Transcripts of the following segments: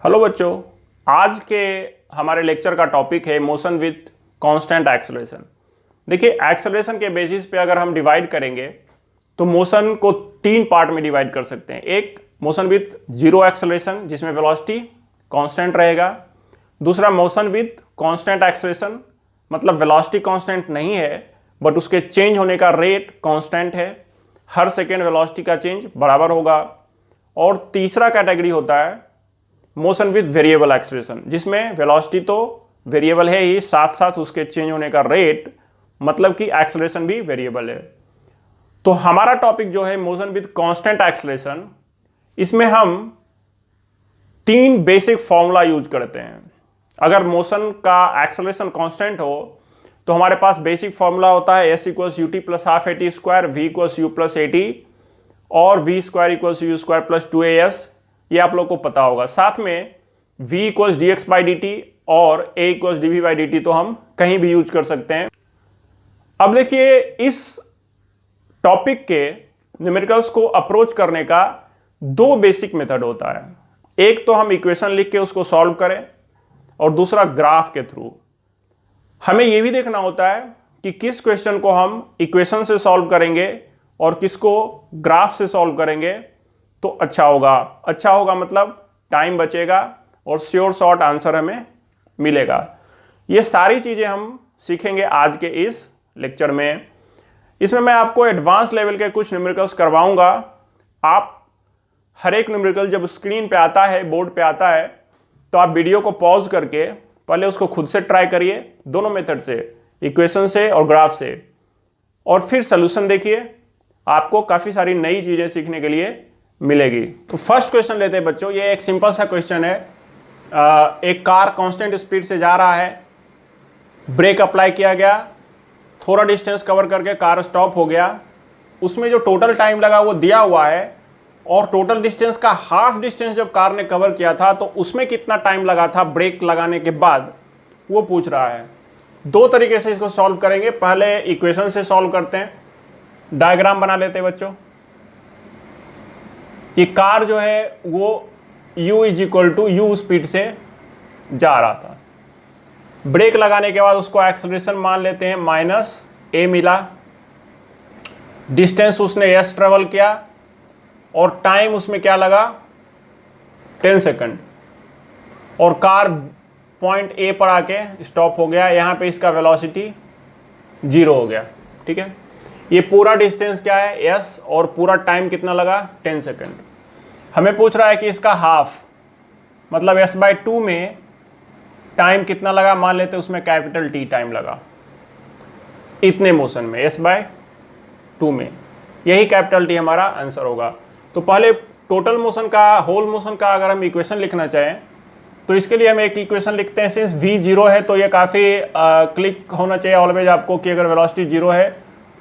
Hello बच्चों, आज के हमारे लेक्चर का टॉपिक है मोशन विथ कांस्टेंट एक्सेलरेशन। देखिए, एक्सेलरेशन के बेसिस पे अगर हम डिवाइड करेंगे तो मोशन को तीन पार्ट में डिवाइड कर सकते हैं। एक मोशन विथ जीरो एक्सेलरेशन जिसमें वेलोसिटी कांस्टेंट रहेगा। दूसरा मोशन विथ कांस्टेंट एक्सेलरेशन मतलब वेलोसिटी कांस्टेंट नहीं है बट उसके चेंज होने का रेट कांस्टेंट है, हर सेकेंड वेलोसिटी का चेंज बराबर होगा। और तीसरा कैटेगरी होता है मोशन विथ वेरिएबल एक्सेलरेशन जिसमें वेलोसिटी तो वेरिएबल है ही, साथ साथ उसके चेंज होने का रेट मतलब कि एक्सेलरेशन भी वेरिएबल है। तो हमारा टॉपिक जो है मोशन विथ कांस्टेंट एक्सेलरेशन, इसमें हम तीन बेसिक फॉर्मूला यूज करते हैं। अगर मोशन का एक्सेलरेशन कांस्टेंट हो तो हमारे पास बेसिक फॉर्मूला होता है S equals U T plus half A T square, V equals U plus A T और V square equals U square plus two A S. ये आप लोग को पता होगा। साथ में v equals D X by D T और a equals D V by D T तो हम कहीं भी यूज कर सकते हैं। अब देखिए, इस टॉपिक के न्यूमेरिकल्स को अप्रोच करने का दो बेसिक मेथड होता है। एक तो हम इक्वेशन लिख के उसको सॉल्व करें और दूसरा ग्राफ के थ्रू। हमें यह भी देखना होता है कि किस क्वेश्चन को हम इक्वेशन से सॉल्व करेंगे और किसको ग्राफ से सॉल्व करेंगे तो अच्छा होगा मतलब टाइम बचेगा और श्योर शॉर्ट आंसर हमें मिलेगा। ये सारी चीजें हम सीखेंगे आज के इस लेक्चर में। इसमें मैं आपको एडवांस लेवल के कुछ न्यूमेरिकल्स करवाऊंगा। आप हर एक न्यूमेरिकल जब स्क्रीन पे आता है, बोर्ड पे आता है, तो आप वीडियो को पॉज करके पहले उसको खुद से ट्राई करिए, दोनों मेथड से, इक्वेशन से और ग्राफ से, और फिर सोल्यूशन देखिए। आपको काफी सारी नई चीजें सीखने के लिए मिलेगी। तो फर्स्ट क्वेश्चन लेते हैं बच्चों। ये एक सिंपल सा क्वेश्चन है। एक कार कांस्टेंट स्पीड से जा रहा है, ब्रेक अप्लाई किया गया, थोड़ा डिस्टेंस कवर करके कार स्टॉप हो गया। उसमें जो टोटल टाइम लगा वो दिया हुआ है और टोटल डिस्टेंस का हाफ डिस्टेंस जब कार ने कवर किया था तो उसमें कितना टाइम लगा था ब्रेक लगाने के बाद, वो पूछ रहा है। दो तरीके से इसको सॉल्व करेंगे। पहले इक्वेशन से सॉल्व करते हैं। डायग्राम बना लेते हैं बच्चों। कि कार जो है वो u is equal to U speed से जा रहा था। ब्रेक लगाने के बाद उसको एक्सेलरेशन मान लेते हैं माइनस a मिला। डिस्टेंस उसने s ट्रेवल किया और टाइम उसमें क्या लगा 10 सेकंड। और कार पॉइंट a पर आके स्टॉप हो गया। यहाँ पे इसका वेलोसिटी 0 हो गया। ठीक है, ये पूरा डिस्टेंस क्या है s और पूरा टाइम कितना लगा 10 सेकंड। हमें पूछ रहा है कि इसका हाफ मतलब s/2 में टाइम कितना लगा। मान लेते हैं उसमें कैपिटल T टाइम लगा इतने मोशन में, s/2 में, यही कैपिटल T हमारा आंसर होगा। तो पहले टोटल मोशन का, होल मोशन का अगर हम इक्वेशन लिखना चाहें तो इसके लिए हम एक इक्वेशन लिखते हैं। सिंस v 0 है तो ये काफ़ी क्लिक होना चाहिए ऑलवेज आपको कि अगर वेलोसिटी 0 है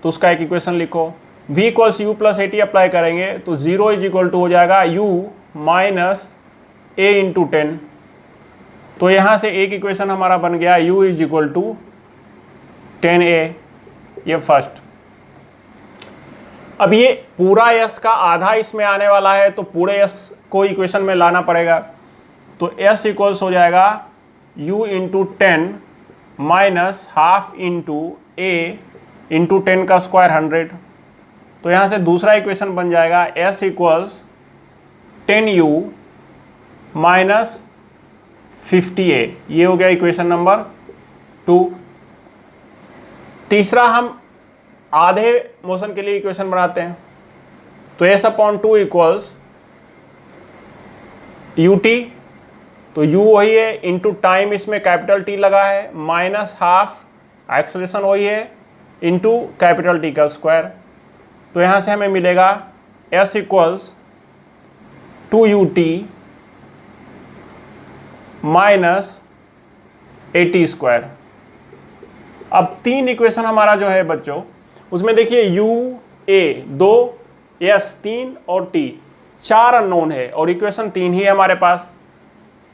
तो उसका एक इक्वेशन लिखो। v equals U plus A T apply करेंगे तो 0 इज इक्वल टू हो जाएगा u माइनस ए इंटू 10। तो यहाँ से एक इक्वेशन हमारा बन गया u is equal to 10a। ये फर्स्ट। अब ये पूरा s का आधा इसमें आने वाला है तो पूरे s को इक्वेशन में लाना पड़ेगा। तो s इक्वल्स हो जाएगा u into 10 minus half into a into 10 का स्क्वायर 100। तो यहाँ से दूसरा इक्वेशन बन जाएगा s equals 10u minus 50a। ये हो गया इक्वेशन नंबर 2। तीसरा हम आधे मोशन के लिए इक्वेशन बनाते हैं। तो s/2 इक्वल्स ut, तो u वही है, इंटू टाइम इसमें कैपिटल T लगा है, माइनस हाफ एक्सेलरेशन वही है, इंटू कैपिटल T का स्क्वायर। तो यहाँ से हमें मिलेगा s equals 2ut minus 80 square. अब तीन इक्वेशन हमारा जो है बच्चों, उसमें देखिए u a 2, s 3 और t 4 अननोन है और इक्वेशन 3 ही है हमारे पास।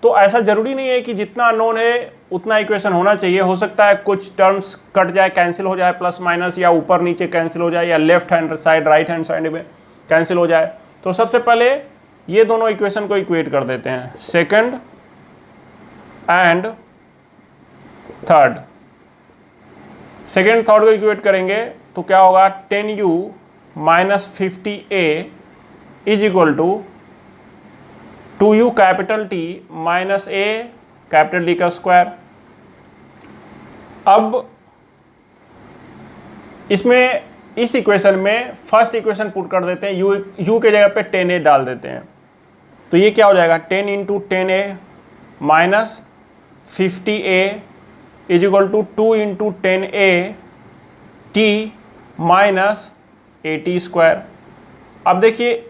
तो ऐसा जरूरी नहीं है कि जितना अननोन है उतना इक्वेशन होना चाहिए। हो सकता है कुछ टर्म्स कट जाए, कैंसिल हो जाए, प्लस माइनस, या ऊपर नीचे कैंसिल हो जाए, या left hand side right hand side में कैंसिल हो जाए। तो सबसे पहले ये दोनों इक्वेशन को इक्वेट कर देते हैं। Second and third. Second third को इक्वेट करेंगे तो क्या होगा, 10u minus 50a is equal to 2u capital T minus a capital D का स्क्वायर। अब इसमें इस इक्वेशन में फर्स्ट इक्वेशन पुट कर देते हैं, u के जगह पे 10a डाल देते हैं, तो ये क्या हो जाएगा, 10 into 10a minus 50a is equal to 2 into 10a t minus 80 square. अब देखिए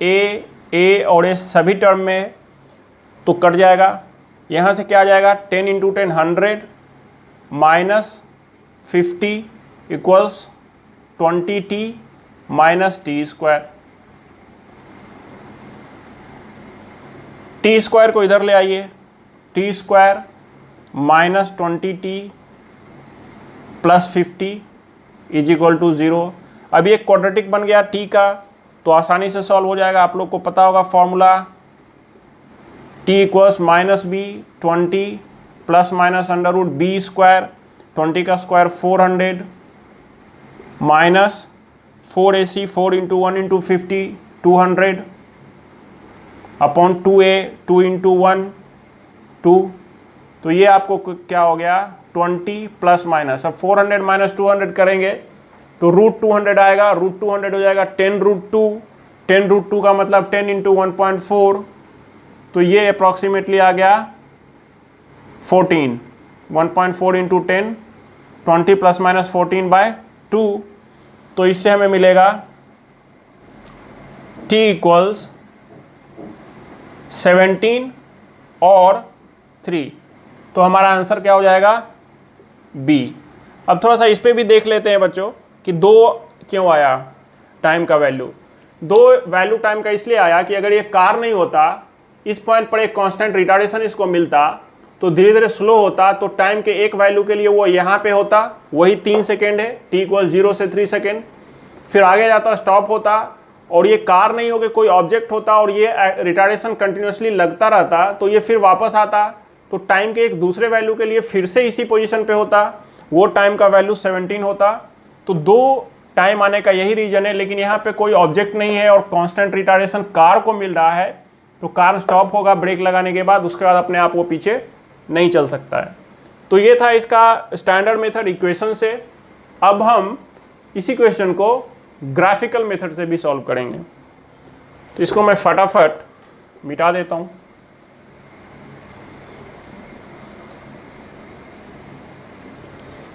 a और a सभी टर्म में तो कट जाएगा, यहाँ से क्या आ जाएगा, 10 into 10 100 minus 50 equals 20t minus T square. T square को इधर ले आइए, T square minus 20t plus 50 is equal to 0। अभी एक क्वाड्रेटिक बन गया t का, तो आसानी से सॉल्व हो जाएगा। आप लोग को पता होगा formula, t equals minus B 20 plus minus under root B square, 20 का square 400 minus 4ac 4 into 1 into 50 200 upon 2a 2 into 1 2। तो ये आपको क्या हो गया, 20 प्लस माइनस, अब 400 माइनस 200 करेंगे तो रूट 200 आएगा, रूट 200 हो जाएगा 10 रूट 2, 10 रूट 2 का मतलब 10 इंटू 1.4, तो ये अप्रॉक्सीमेटली आ गया 14, 1.4 इंटू 10, 20 प्लस माइनस 14 बाय 2। तो इससे हमें मिलेगा t इक्वल्स 17 और 3, तो हमारा आंसर क्या हो जाएगा, B। अब थोड़ा सा इस पे भी देख लेते हैं बच्चों कि 2 क्यों आया टाइम का वैल्यू। 2 वैल्यू टाइम का इसलिए आया कि अगर ये कार नहीं होता, इस पॉइंट पर एक कांस्टेंट रिटार्डेशन इसको मिलता, तो धीरे धीरे स्लो होता, तो टाइम के एक वैल्यू के लिए वो यहाँ पे होता, वही 3 सेकेंड है, t इक्वल 0 से 3 सेकेंड, फिर आगे जाता स्टॉप होता, और ये कार नहीं होगी कोई ऑब्जेक्ट होता और ये रिटार्डेशन कंटिन्यूसली लगता रहता, तो ये फिर वापस आता, तो टाइम के एक दूसरे वैल्यू के लिए फिर से इसी पोजीशन पे होता, वो टाइम का वैल्यू 17 होता। तो 2 टाइम आने का यही रीजन है, लेकिन यहाँ पे कोई ऑब्जेक्ट नहीं है और कांस्टेंट रिटार्डेशन कार को मिल रहा है, तो कार स्टॉप होगा ब्रेक लगाने के बाद, उसके बाद अपने आप वो पीछे नहीं चल सकता है। तो ये था इसका स्टैंडर्ड मेथड इक्वेशन से। अब हम इसी क्वेश्चन को ग्राफिकल मेथड से भी सॉल्व करेंगे, तो इसको मैं फटाफट मिटा देता हूं।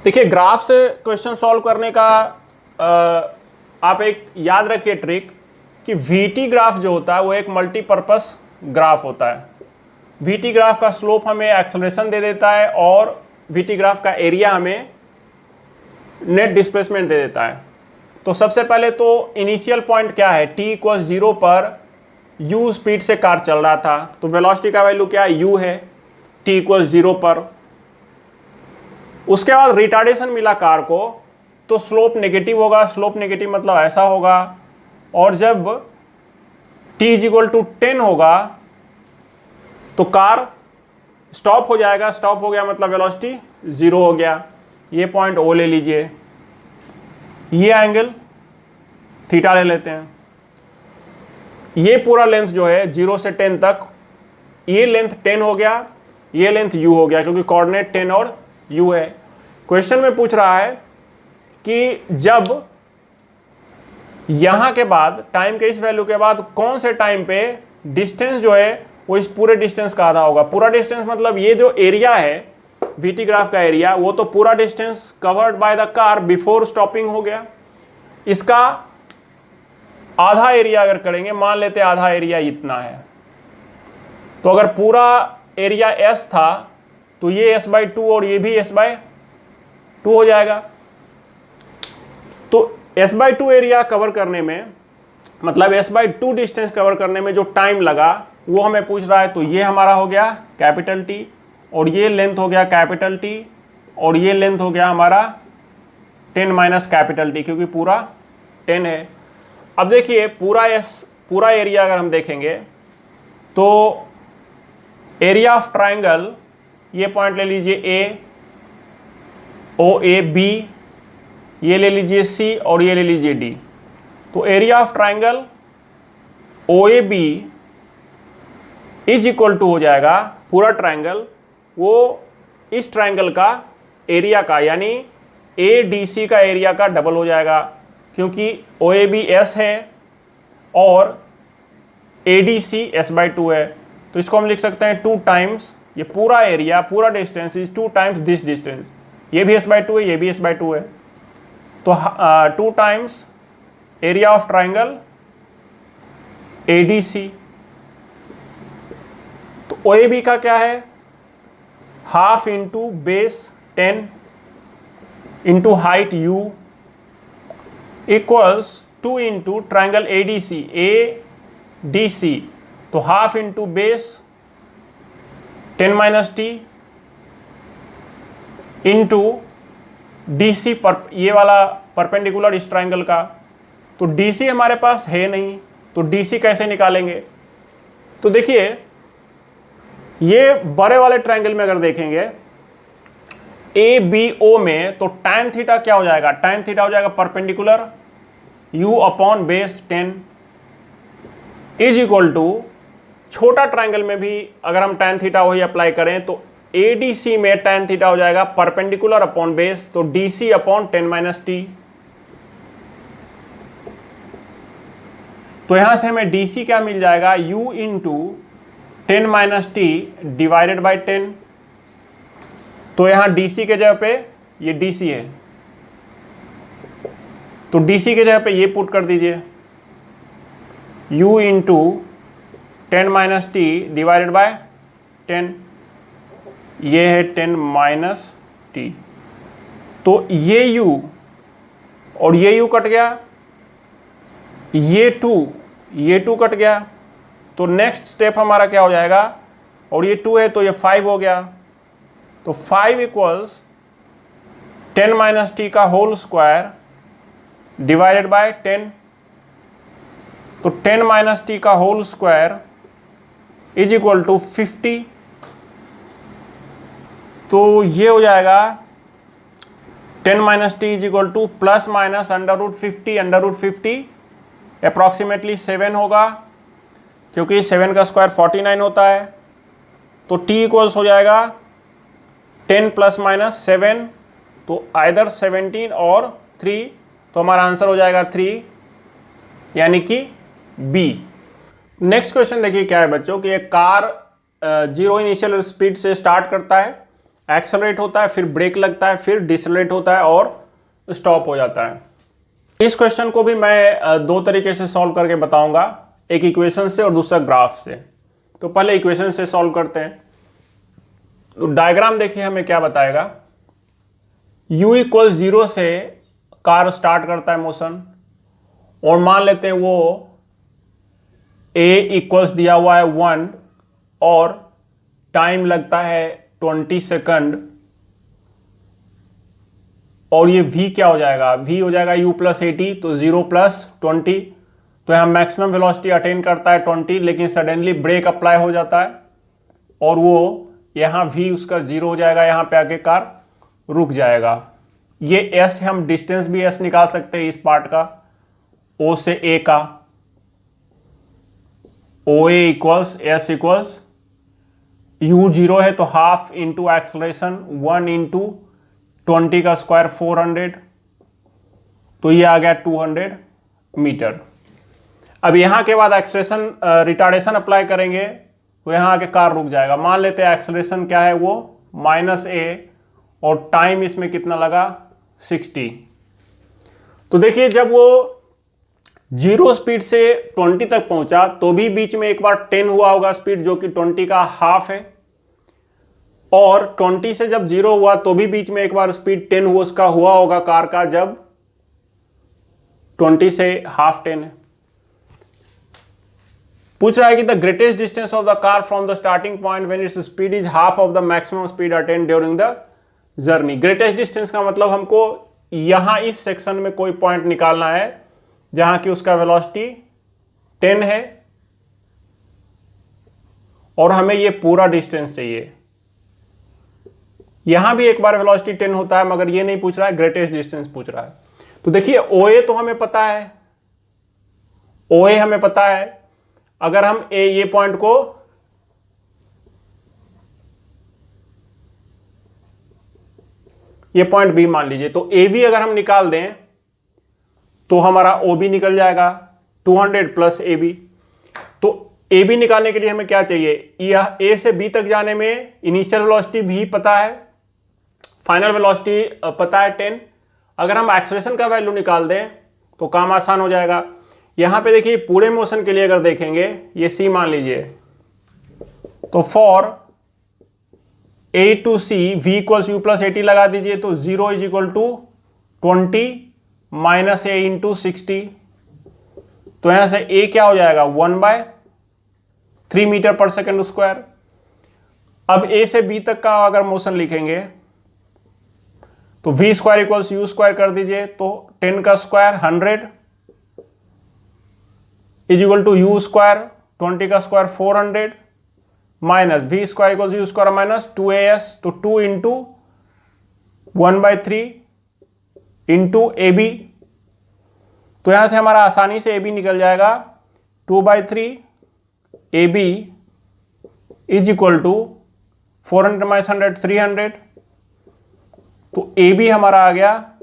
देखिए, ग्राफ से क्वेश्चन सॉल्व करने का आप एक याद रखिए ट्रिक कि वीटी ग्राफ जो होता है वो एक मल्टीपर्पस ग्राफ होता है। वीटी ग्राफ का स्लोप हमें एक्सेलरेशन दे देता है और वीटी ग्राफ का एरिया हमें नेट डिस्प्लेसमेंट दे देता है। तो सबसे पहले तो इनिशियल पॉइंट क्या है, t इक्वल 0 पर u स्पीड से कार चल रहा था, तो वेलोसिटी का वैल्यू क्या है, u है t इक्वल 0 पर। उसके बाद रिटार्डेशन मिला कार को, तो स्लोप नेगेटिव होगा, स्लोप नेगेटिव मतलब ऐसा होगा, और जब t इक्वल टू 10 होगा तो कार स्टॉप हो जाएगा, स्टॉप हो गया मतलब वेलोसिटी 0 हो गया। ये पॉइंट O ले लीजिए, ये एंगल थीटा ले लेते हैं, ये पूरा लेंथ जो है 0 से 10 तक, ये लेंथ 10 हो गया, ये लेंथ u हो गया, क्योंकि कोऑर्डिनेट 10 और u है। क्वेश्चन में पूछ रहा है कि जब यहां के बाद टाइम के इस वैल्यू के बाद कौन से टाइम पे डिस्टेंस जो है वो इस पूरे डिस्टेंस का आधा होगा। पूरा डिस्टेंस मतलब ये जो एरिया है वीटी ग्राफ का एरिया, वो तो पूरा distance covered by the car before stopping हो गया। इसका आधा एरिया अगर करेंगे, मान लेते हैं आधा एरिया इतना है, तो अगर पूरा एरिया s था तो ये s/2 और ये भी s/2 हो जाएगा। तो s/2 एरिया कवर करने में, मतलब s/2 डिस्टेंस कवर करने में जो टाइम लगा वो हमें पूछ रहा है। तो ये हमारा हो गया कैपिटल T, और ये लेंथ हो गया कैपिटल T, और ये लेंथ हो गया हमारा 10 माइनस कैपिटल T, क्योंकि पूरा 10 है। अब देखिए पूरा एरिया अगर हम देखेंगे तो एरिया ऑफ ट्राइंगल, ये पॉइंट ले लीजिए ए, ओ ए बी, ये ले लीजिए सी और ये ले लीजिए डी। तो area of triangle O A B is equal to हो जाएगा पूरा ट्राइंगल वो इस ट्राइंगल का एरिया का, यानी ए डी सी का एरिया का डबल हो जाएगा, क्योंकि ओ ए बी एस है और A D C S by two है। तो इसको हम लिख सकते हैं 2 टाइम्स ये पूरा एरिया, पूरा distance is 2 times this distance. ये भी एस बाई टू है, ये भी एस बाई टू है। तो 2 times area of triangle A D C. तो ओ ए बी का क्या है, half into base 10 into height u equals 2 into triangle A D C, A D C. तो half into base 10 minus T into D C, ये वाला perpendicular इस triangle का। तो डी सी हमारे पास है नहीं, तो डी सी कैसे निकालेंगे। तो देखिए ये बड़े वाले ट्राइंगल में अगर देखेंगे ए बी ओ में, तो tan थीटा क्या हो जाएगा, tan थीटा हो जाएगा perpendicular u upon base 10 is equal to, छोटा ट्राइंगल में भी अगर हम tan थीटा वही अप्लाई करें तो ए डी सी में tan थीटा हो जाएगा परपेंडिकुलर अपॉन बेस, तो D C upon 10 minus T. तो यहां से हमें डी सी क्या मिल जाएगा, u into 10 minus T divided by 10। तो यहां डी सी के जगह पे ये डी सी है, तो डी सी के जगह पे ये पुट कर दीजिए, u into 10 minus T divided by 10, ये है 10 माइनस टी। तो ये u और ये u कट गया, ये 2 कट गया। तो नेक्स्ट स्टेप हमारा क्या हो जाएगा, और ये 2 है तो ये 5 हो गया। तो 5 इक्वल्स 10 माइनस टी का होल स्क्वायर डिवाइडेड बाय 10। तो 10 माइनस टी का whole square is equal to 50। तो ये हो जाएगा 10 minus T is equal to plus minus under root 50 approximately 7 होगा, क्योंकि 7 का स्क्वायर 49 होता है। तो t इक्वल्स हो जाएगा 10 प्लस माइनस 7, तो आइदर 17 और 3, तो हमारा आंसर हो जाएगा 3, यानी कि B। नेक्स्ट क्वेश्चन देखिए क्या है बच्चों कि एक कार 0 इनिशियल स्पीड से स्टार्ट करता है, एक्सेलरेट होता है, फिर ब्रेक लगता है, फिर डिसलेट होता है और स्टॉप हो जाता है। इस क्वेश्चन को भी मैं 2 तरीके से सॉल्व करके बताऊंगा, एक इक्वेशन से और दूसरा ग्राफ से। तो पहले इक्वेशन से सॉल्व करते हैं। तो डायग्राम देखिए हमें क्या बताएगा, u इक्वल 0 से कार स्टार्ट करता है मोशन, और मान लेते हैं वो a इक्वल्स दिया हुआ है 1 और टाइम लगता है 20 सेकंड, और ये v क्या हो जाएगा, v हो जाएगा u प्लस 80, तो 0 प्लस 20। तो यहाँ मैक्सिमम वेलोसिटी अटेन करता है 20, लेकिन सडनली ब्रेक अप्लाई हो जाता है और वो यहाँ v उसका 0 हो जाएगा, यहाँ पे आके कार रुक जाएगा। ये s है, हम डिस्टेंस भी s निकाल सकते हैं इस पार्ट का, o से a का, OA equals s equals u 0 है तो हाफ इंटू एक्सलेशन 1 इंटू 20 का स्क्वायर 400, तो ये आ गया 200 मीटर। अब यहाँ के बाद एक्सलेशन रिटार्डेशन अप्लाई करेंगे तो यहाँ आके कार रुक जाएगा। मान लेते हैं एक्सलेशन क्या है वो -a, और टाइम इसमें कितना लगा 60। तो देखिए जब वो 0 स्पीड से 20 तक पहुंचा तो भी बीच में एक बार 10 हुआ होगा स्पीड, जो कि 20 का हाफ है, और 20 से जब 0 हुआ तो भी बीच में एक बार स्पीड 10 हुआ उसका हुआ होगा कार का, जब 20 से हाफ 10 है। पूछ रहा है कि the greatest distance of the car from the starting point when its speed is half of the maximum speed attend during the journey. Greatest distance का मतलब हमको यहां इस सेक्शन में कोई पॉइंट निकालना है जहां की उसका वेलोसिटी 10 है और हमें ये पूरा डिस्टेंस चाहिए। यहां भी एक बार वेलोसिटी 10 होता है, मगर ये नहीं पूछ रहा है, ग्रेटेस्ट डिस्टेंस पूछ रहा है। तो देखिए OA तो हमें पता है, OA हमें पता है। अगर हम ये पॉइंट को ये पॉइंट B मान लीजिए, तो AB अगर हम निकाल दें तो हमारा OB निकल जाएगा 200 प्लस AB। तो AB निकालने के लिए हमें क्या चाहिए, यह A से B तक जाने में इनिशियल वेलोसिटी भी पता है, फाइनल वेलोसिटी पता है 10। अगर हम एक्सेलरेशन का वैल्यू निकाल दें तो काम आसान हो जाएगा। यहां पे देखिए पूरे मोशन के लिए अगर देखेंगे, ये C मान लीजिए, तो for A to C V equals U plus 80 लगा दीजिए, तो 0 is equal to 20 minus A into 60। तो यहां से A क्या हो जाएगा, 1/3 मीटर पर सेकेंड स्क्वायर। अब A से B तक का अगर मोशन लिखेंगे तो V square equals U square कर दीजिए, तो 10 का square 100 is equal to U square 20 का square 400 minus V square equals U square minus 2AS, तो 2 इंटू 1/3 इंटू AB। तो यहां से हमारा आसानी से AB निकल जाएगा, 2/3 AB is equal to 400 minus 100 300। तो AB हमारा आ गया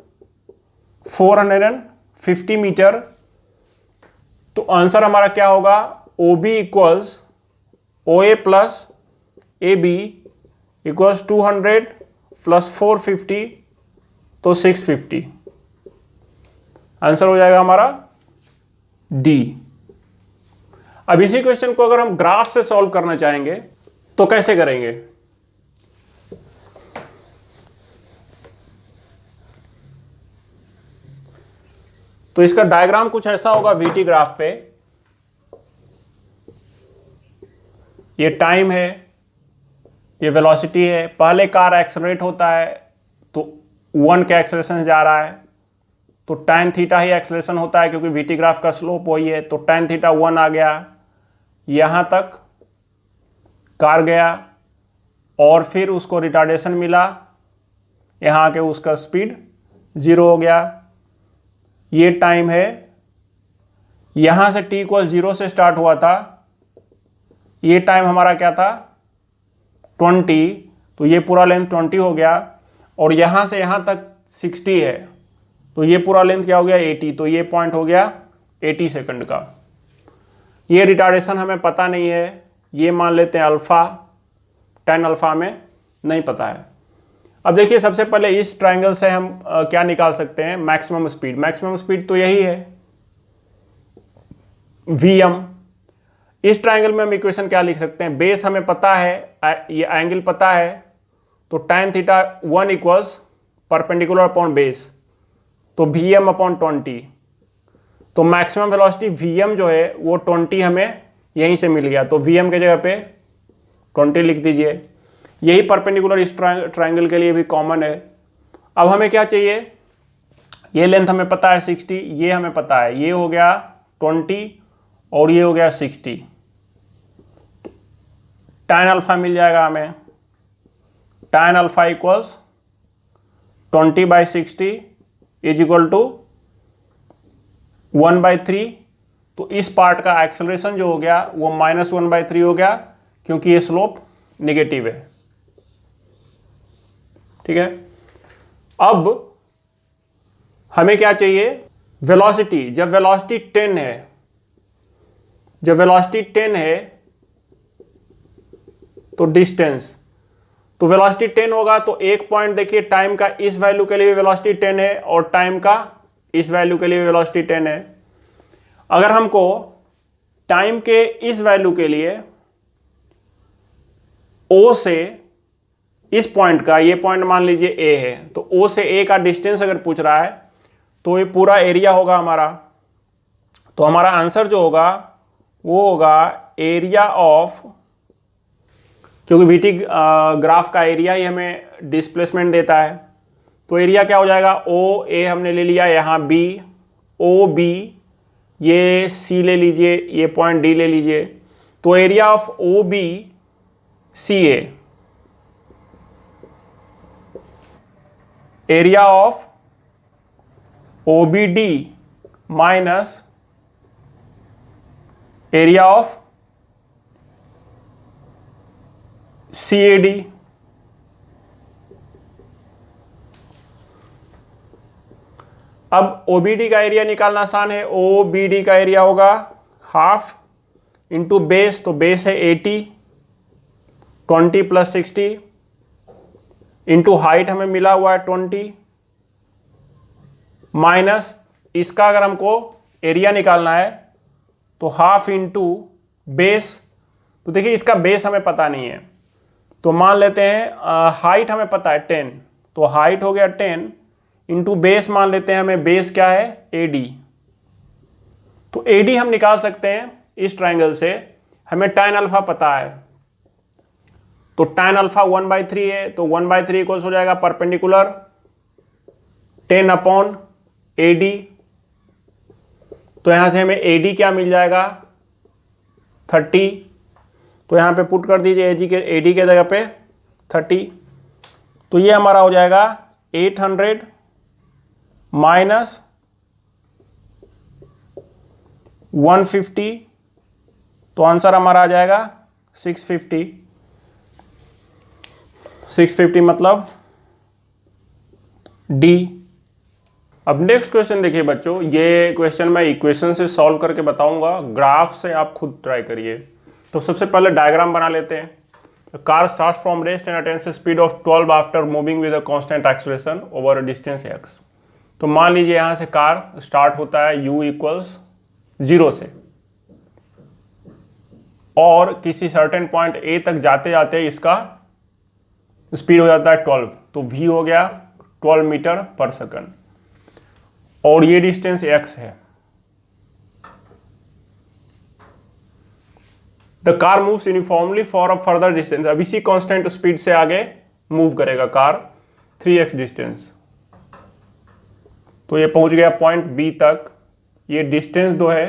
450 मीटर। तो आंसर हमारा क्या होगा, OB equals OA plus AB equals 200 plus 450, तो 650। आंसर हो जाएगा हमारा D। अब इसी क्वेश्चन को अगर हम ग्राफ से सॉल्व करना चाहेंगे तो कैसे करेंगे। तो इसका डायग्राम कुछ ऐसा होगा VT ग्राफ पे। ये टाइम है, ये वेलोसिटी है। पहले कार एक्सेलरेट होता है तो 1 के एक्सेलरेशन से जा रहा है, तो tan थीटा ही एक्सेलरेशन होता है, क्योंकि VT ग्राफ का स्लोप वही है। तो tan थीटा 1 आ गया, यहां तक कार गया और फिर उसको रिटार्डेशन मिला, यहां आके उसका स्पीड 0 हो गया। ये टाइम है, यहां से t इक्वल 0 से स्टार्ट हुआ था, ये टाइम हमारा क्या था 20, तो ये पूरा लेंथ 20 हो गया। और यहां से यहां तक 60 है, तो ये पूरा लेंथ क्या हो गया 80, तो ये पॉइंट हो गया 80 सेकंड का। ये रिटार्डेशन हमें पता नहीं है, ये मान लेते हैं अल्फा, tan अल्फा में नहीं पता है। अब देखिए सबसे पहले इस ट्रायंगल से हम क्या निकाल सकते हैं, मैक्सिमम स्पीड। मैक्सिमम स्पीड तो यही है Vm। इस ट्रायंगल में हम इक्वेशन क्या लिख सकते हैं, बेस हमें पता है, ये एंगल पता है, तो tan theta 1 equals perpendicular upon base, तो Vm अपॉन 20। तो मैक्सिमम वेलोसिटी Vm जो है वो 20 हमें यहीं से मिल गया, तो Vm के जगह पे 20 लिख दीजिए। यही परपेंडिकुलर इस ट्रायंगल के लिए भी कॉमन है। अब हमें क्या चाहिए, ये लेंथ हमें पता है 60, ये हमें पता है, ये हो गया 20 और ये हो गया 60। tan अल्फा मिल जाएगा हमें, tan alpha equals 20/60 is equal to 1/3। तो इस पार्ट का एक्सेलरेशन जो हो गया वो -1/3 हो गया, क्योंकि ये स्लोप नेगेटिव है। ठीक है, अब हमें क्या चाहिए, वेलोसिटी। जब वेलोसिटी 10 है, जब वेलोसिटी 10 है तो डिस्टेंस, तो वेलोसिटी 10 होगा तो एक पॉइंट देखिए टाइम का इस वैल्यू के लिए वेलोसिटी 10 है और टाइम का इस वैल्यू के लिए वेलोसिटी 10 है। अगर हमको टाइम के इस वैल्यू के लिए O से इस पॉइंट का, ये पॉइंट मान लीजिए A है, तो O से A का डिस्टेंस अगर पूछ रहा है तो ये पूरा एरिया होगा हमारा। तो हमारा आंसर जो होगा वो होगा एरिया ऑफ, क्योंकि VT ग्राफ का एरिया ही हमें डिस्प्लेसमेंट देता है, तो एरिया क्या हो जाएगा, OA हमने ले लिया, यहाँ B, OB, ये C ले लीजिए, ये पॉइंट D ले लीजिए। तो area of OB C A, area of O B D minus area of C A D. अब ओबीडी का एरिया निकालना आसान है। ओबीडी का एरिया होगा हाफ इंटू बेस, तो बेस है 80, 20 प्लस 60 इंटू हाइट हमें मिला हुआ है 20 माइनस इसका अगर हमको एरिया निकालना है तो हाफ इंटू बेस। तो देखिए इसका बेस हमें पता नहीं है, तो मान लेते हैं हाइट हमें पता है 10, तो हाइट हो गया 10 इंटू बेस मान लेते हैं हमें बेस क्या है AD। तो AD हम निकाल सकते हैं इस ट्राइंगल से, हमें tan अल्फा पता है, तो tan अल्फा 1/3 है, तो 1/3 इक्वल्स हो जाएगा परपेंडिकुलर 10 अपॉन AD। तो यहां से हमें AD क्या मिल जाएगा 30, तो यहां पे पुट कर दीजिए AD के जगह पे 30, तो ये हमारा हो जाएगा 800 माइनस 150, तो आंसर हमारा आ जाएगा 650। 650 मतलब डी। अब नेक्स्ट क्वेश्चन देखिए बच्चों, ये क्वेश्चन मैं इक्वेशन से सॉल्व करके बताऊंगा, ग्राफ से आप खुद ट्राई करिए। तो सबसे पहले डायग्राम बना लेते हैं। Car start from rest and attains speed of 12 after moving with a constant acceleration over a distance x। तो मान लीजिए यहां से कार स्टार्ट होता है u इक्वल्स 0 से, और किसी सर्टेन पॉइंट A तक जाते जाते इसका स्पीड हो जाता है 12, तो v हो गया 12 मीटर पर सेकंड, और ये डिस्टेंस x है। The car moves uniformly for a further distance. अब इसी कांस्टेंट स्पीड से आगे मूव करेगा कार 3x डिस्टेंस, तो ये पहुंच गया पॉइंट B तक। ये डिस्टेंस जो है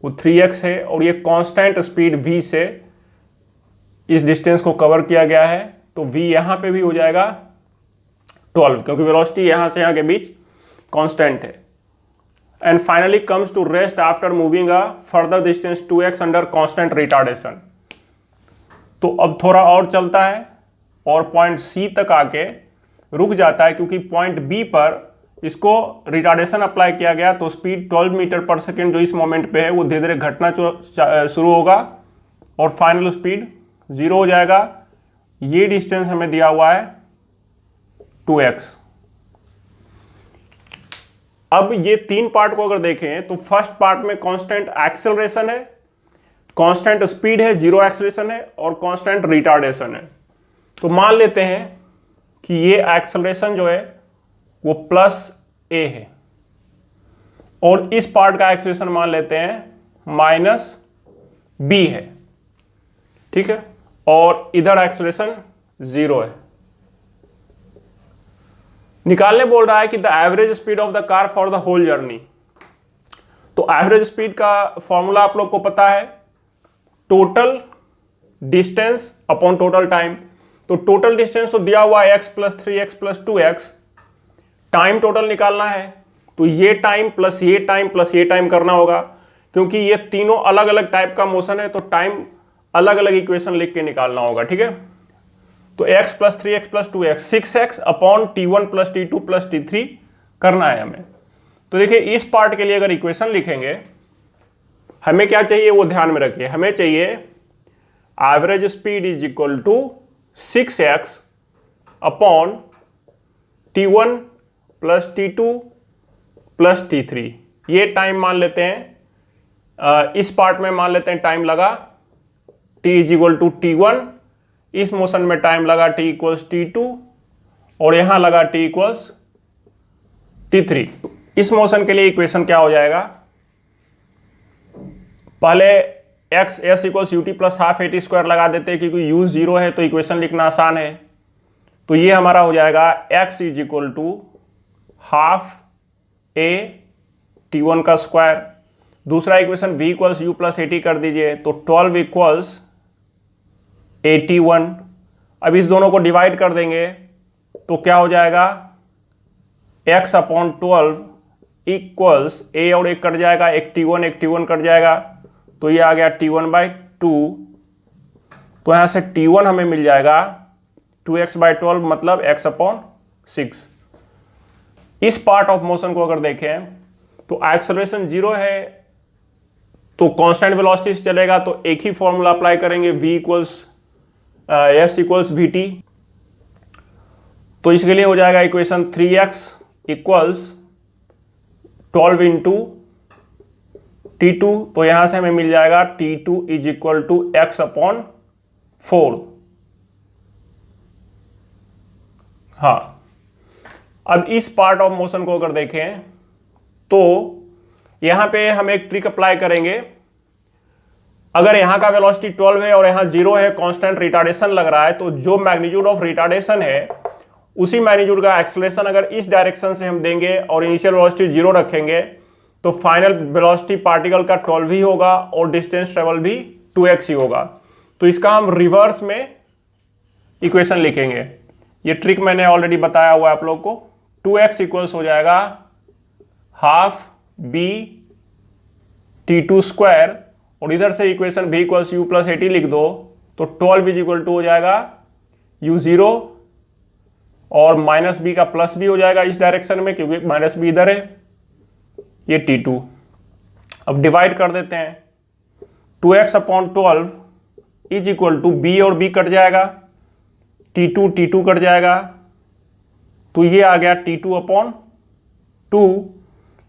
वो 3x है, और ये कांस्टेंट स्पीड v से इस डिस्टेंस को कवर किया गया है, तो v यहां पे भी हो जाएगा 12, क्योंकि वेलोसिटी यहां से यहां के बीच कांस्टेंट है। And finally comes to rest after moving a further distance 2x under constant retardation. तो अब थोड़ा और चलता है और पॉइंट C तक आके रुक जाता है, क्योंकि पॉइंट B पर इसको रिटार्डेशन अप्लाई किया गया, तो स्पीड 12 मीटर पर सेकेंड जो इस मोमेंट पे है वो धीरे धीरे घटना शुरू होगा और फाइनल स्पीड 0 हो जाएगा। ये डिस्टेंस हमें दिया हुआ है 2x। अब ये तीन पार्ट को अगर देखें तो फर्स्ट पार्ट में कांस्टेंट एक्सेलरेशन है, कांस्टेंट स्पीड है, 0 एक्सेलरेशन है, और कांस्टेंट रिटार्डेशन है। तो मान लेते हैं कि ये एक्सेलरेशन जो है वो प्लस a है, और इस पार्ट का एक्सेलरेशन मान लेते हैं माइनस b है, ठीक है, और इधर एक्सेलरेशन 0 है। निकालने बोल रहा है कि the average speed of the car for the whole journey. तो एवरेज स्पीड का फॉर्मूला आप लोग को पता है, total distance upon total time. तो टोटल डिस्टेंस तो दिया हुआ है x plus 3x plus 2x, time total निकालना है तो ये टाइम प्लस ये टाइम प्लस ये टाइम करना होगा, क्योंकि ये तीनों अलग अलग टाइप का मोशन है, तो टाइम अलग अलग इक्वेशन लिख के निकालना होगा, ठीक है। तो x plus 3x plus 2x 6x upon T1 plus T2 plus T3 करना है हमें। तो देखिए इस पार्ट के लिए अगर इक्वेशन लिखेंगे, हमें क्या चाहिए वो ध्यान में रखिए। हमें चाहिए average speed is equal to 6x upon T1 plus T2 plus T3। ये टाइम मान लेते हैं, इस पार्ट में मान लेते हैं टाइम लगा t is equal to T1, इस मोशन में टाइम लगा t इक्वल्स T2, और यहां लगा t इक्वल्स T3। इस मोशन के लिए इक्वेशन क्या हो जाएगा, पहले x s equals ut plus half at square लगा देते हैं, क्योंकि u 0 है तो इक्वेशन लिखना आसान है। तो ये हमारा हो जाएगा x is equal to half a T1 का स्क्वायर। दूसरा equation v equals u plus 80 कर दीजिए, तो 12 इक्वल्स 81। अब इस दोनों को डिवाइड कर देंगे तो क्या हो जाएगा, x/12 इक्वल्स ए और एक कट जाएगा, 81 कट जाएगा, तो ये आ गया T1/2। तो यहां से T1 हमें मिल जाएगा 2x/12 मतलब x/6। इस पार्ट ऑफ मोशन को अगर देखें तो एक्सेलरेशन 0 है तो कांस्टेंट वेलोसिटी से चलेगा, तो एक ही फॉर्मूला अप्लाई करेंगे, v equals s equals vt। तो इसके लिए हो जाएगा equation 3x equals 12 into T2। तो यहां से हमें मिल जाएगा T2 is equal to x/4। हाँ, अब इस पार्ट ऑफ मोशन को अगर देखें तो यहां पे हम एक ट्रिक अप्लाई करेंगे। अगर यहां का वेलोसिटी 12 है और यहां 0 है, कांस्टेंट रिटार्डेशन लग रहा है, तो जो मैग्नीट्यूड ऑफ रिटार्डेशन है उसी मैग्नीट्यूड का एक्सेलरेशन अगर इस डायरेक्शन से हम देंगे और इनिशियल वेलोसिटी 0 रखेंगे तो फाइनल वेलोसिटी पार्टिकल का 12 ही होगा और डिस्टेंस ट्रेवल भी 2x ही होगा। तो इसका हम रिवर्स में इक्वेशन लिखेंगे। ये ट्रिक मैंने ऑलरेडी बताया हुआ है आप लोग को। 2x इक्वल्स हो जाएगा हाफ b T2 स्क्वायर, और इधर से equation v equals u plus 80 लिख दो तो 12 इज इक्वल टू हो जाएगा u0 और माइनस b का प्लस b हो जाएगा इस डायरेक्शन में क्योंकि माइनस b इधर है, ये T2। अब डिवाइड कर देते हैं, 2x/12 is equal to b और b कट जाएगा, T2 कट जाएगा, तो ये आ गया T2/2।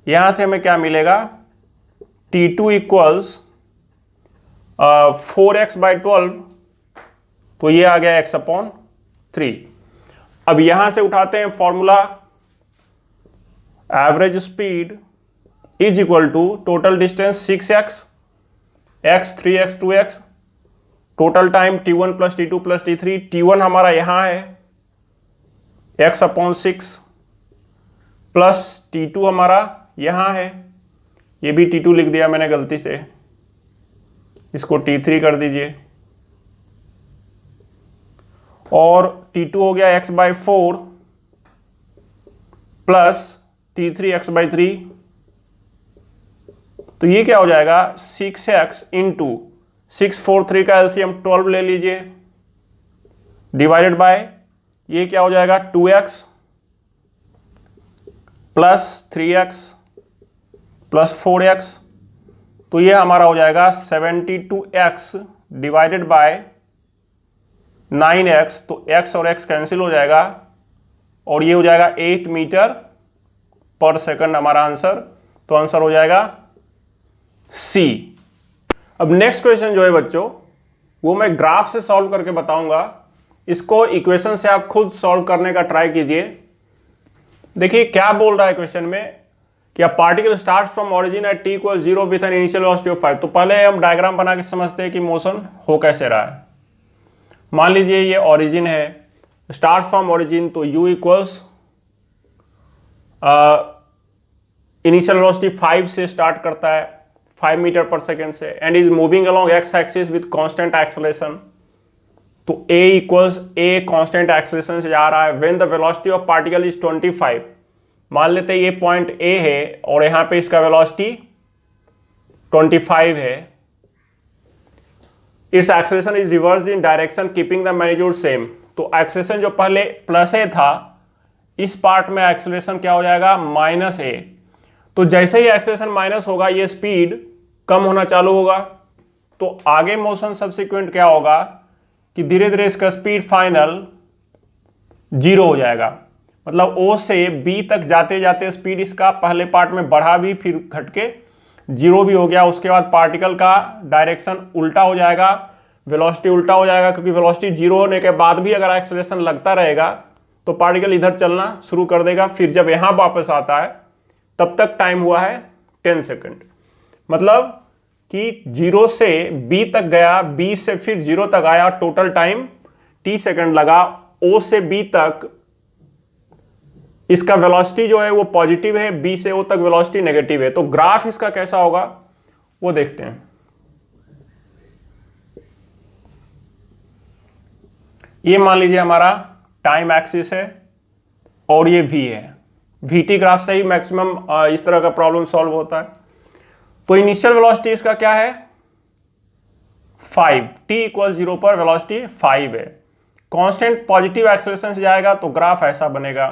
यहां से हमें क्या मिलेगा, T2 इक्वल्स 4x/12, तो ये आ गया x/3। अब यहां से उठाते हैं formula, average speed is equal to total distance 6x, x 3x 2x, total time T1 plus T2 plus T3। T1 हमारा यहां है x/6 प्लस T2 हमारा यहां है, ये भी T2 लिख दिया मैंने गलती से, इसको T3 कर दीजिए, और T2 हो गया x/4 प्लस T3 x/3। तो ये क्या हो जाएगा, 6x इंटू 6 4 3 का एलसीएम 12 ले लीजिए, डिवाइडेड बाय ये क्या हो जाएगा 2x plus 3x plus 4x। तो ये हमारा हो जाएगा 72x डिवाइडेड बाय 9x, तो x और x कैंसिल हो जाएगा और ये हो जाएगा 8 मीटर पर सेकंड हमारा आंसर। तो आंसर हो जाएगा C। अब नेक्स्ट क्वेश्चन जो है बच्चों वो मैं ग्राफ से सॉल्व करके बताऊंगा, इसको इक्वेशन से आप खुद सॉल्व करने का ट्राई कीजिए। देखिए क्या बोल रहा है क्वेश्चन में कि a particle start from origin at t equal 0 with an initial velocity of 5। तो पहले हम डायग्राम बना के समझते हैं कि मोशन हो कैसे रहा है। मान लीजिए ये ओरिजिन है, स्टार्ट फ्रॉम ओरिजिन, तो u इक्वल्स इनिशियल वेलोसिटी 5 से स्टार्ट करता है, 5 मीटर पर सेकेंड से, and is moving along x axis with constant acceleration. तो a equals a constant acceleration से जा रहा है when the velocity of particle is 25। मान लेते हैं ये पॉइंट A है और यहां पे इसका वेलोसिटी 25 है। It's acceleration is reversed in direction keeping the magnitude same. तो एक्सेलरेशन जो पहले प्लस a था, इस पार्ट में एक्सेलरेशन क्या हो जाएगा माइनस a। तो जैसे ही एक्सेलरेशन माइनस होगा ये स्पीड कम होना चालू होगा, तो आगे मोशन सब्सिक्वेंट क्या होगा कि धीरे धीरे इसका स्पीड फाइनल 0 हो जाएगा। मतलब O से B तक जाते जाते स्पीड इसका पहले पार्ट में बढ़ा भी फिर घट के 0 भी हो गया। उसके बाद पार्टिकल का डायरेक्शन उल्टा हो जाएगा, वेलोसिटी उल्टा हो जाएगा, क्योंकि वेलोसिटी 0 होने के बाद भी अगर एक्सेलरेशन लगता रहेगा तो पार्टिकल इधर चलना शुरू कर देगा। फिर जब यहां वापस आता है तब तक टाइम हुआ है 10 सेकेंड। मतलब कि 0 से B तक गया, B से फिर 0 तक आया, टोटल टाइम t सेकेंड लगा। O से B तक इसका वेलोसिटी जो है वो पॉजिटिव है, B से O तक वेलोसिटी नेगेटिव है। तो ग्राफ इसका कैसा होगा वो देखते हैं। ये मान लीजिए हमारा टाइम एक्सिस है और ये v है। vt ग्राफ से ही मैक्सिमम इस तरह का प्रॉब्लम सॉल्व होता है। तो इनिशियल वेलोसिटी इसका क्या है 5, t इक्वल 0 पर वेलोसिटी 5 है। कांस्टेंट पॉजिटिव एक्सेलरेशन से जाएगा तो ग्राफ ऐसा बनेगा।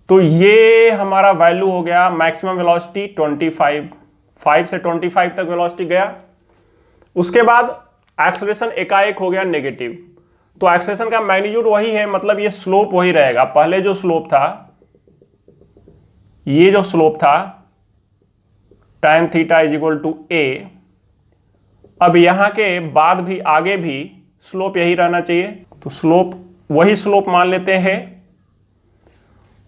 तो ये हमारा वैल्यू हो गया मैक्सिमम वेलोसिटी 25, 5 से 25 तक वेलोसिटी गया। उसके बाद एक्सेलरेशन एकाएक हो गया नेगेटिव। तो एक्सेलरेशन का मैग्नीट्यूड वही है, मतलब ये स्लोप वही रहेगा। पहले जो स्लोप था, ये जो स्लोप था tan theta is equal to a, अब यहां के बाद भी आगे भी स्लोप यही रहना चाहिए। तो स्लोप वही स्लोप मान लेते हैं।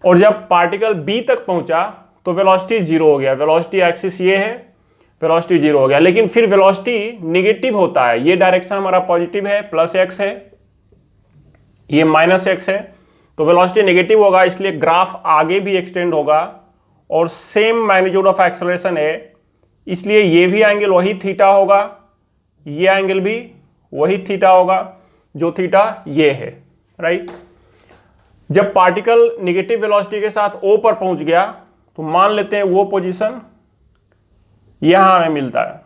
और जब पार्टिकल b तक पहुंचा तो वेलोसिटी 0 हो गया। वेलोसिटी एक्सिस ये है, वेलोसिटी 0 हो गया। लेकिन फिर वेलोसिटी निगेटिव होता है। ये डायरेक्शन हमारा पॉजिटिव है, प्लस x है, ये माइनस x है। तो वेलोसिटी नेगेटिव होगा, इसलिए ग्राफ आगे भी एक्सटेंड होगा और सेम मैग्नीट्यूड ऑफ एक्सेलरेशन है, इसलिए ये भी एंगल वही थीटा होगा, ये एंगल भी वही थीटा होगा जो थीटा ये है, राइट। जब पार्टिकल नेगेटिव वेलोसिटी के साथ O पर पहुंच गया तो मान लेते हैं वो पोजीशन यहां हमें मिलता है।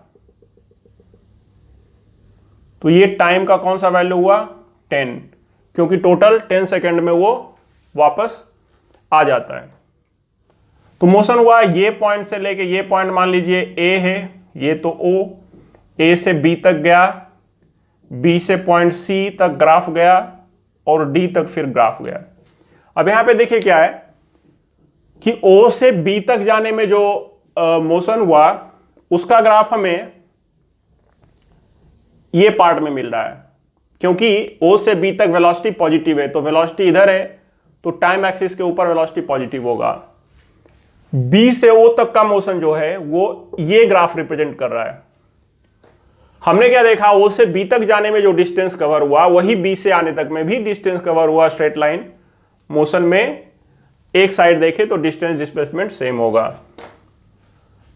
तो ये टाइम का कौन सा वैल्यू हुआ 10, क्योंकि टोटल 10 सेकेंड में वो वापस आ जाता है। तो मोशन हुआ ये पॉइंट से लेके ये पॉइंट मान लीजिए A है, ये तो O, A से B तक गया, B से पॉइंट C तक ग्राफ गया और D तक फिर ग्राफ गया। अब यहां पे देखिए क्या है कि O से B तक जाने में जो मोशन हुआ उसका ग्राफ हमें ये पार्ट में मिल रहा है, क्योंकि O से B तक वेलोसिटी पॉजिटिव है। तो वेलोसिटी इधर है तो टाइम एक्सिस के ऊपर वेलोसिटी पॉजिटिव होगा। B से O तक का मोशन जो है वो ये ग्राफ रिप्रेजेंट कर रहा है। हमने क्या देखा, O से B तक जाने में जो डिस्टेंस कवर हुआ वही B से आने तक में भी डिस्टेंस कवर हुआ स्ट्रेट लाइन मोशन में। एक साइड देखे तो डिस्टेंस डिस्प्लेसमेंट सेम होगा।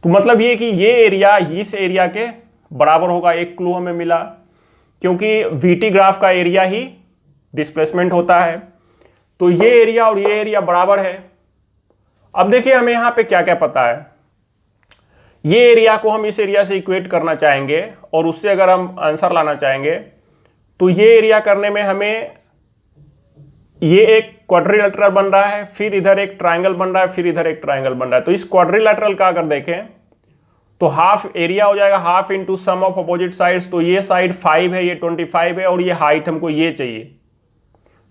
तो मतलब ये कि ये एरिया इस एरिया के बराबर होगा। एक क्लू हमें मिला, क्योंकि VT ग्राफ का एरिया ही डिस्प्लेसमेंट होता है। तो ये एरिया और ये एरिया बराबर है। अब देखिए हमें यहां पे क्या क्या पता है। ये एरिया को हम इस एरिया से इक्वेट करना चाहेंगे और उससे अगर हम आंसर लाना चाहेंगे तो ये एरिया करने में हमें ये एक क्वाड्रिलेटरल बन रहा है, फिर इधर एक ट्रायंगल बन रहा है, फिर इधर एक ट्रायंगल बन रहा है। तो इस क्वाड्रिलेटरल का अगर देखें तो हाफ एरिया हो जाएगा half into sum of opposite sides. तो ये साइड 5 है, ये 25 है और ये हाइट हमको ये चाहिए।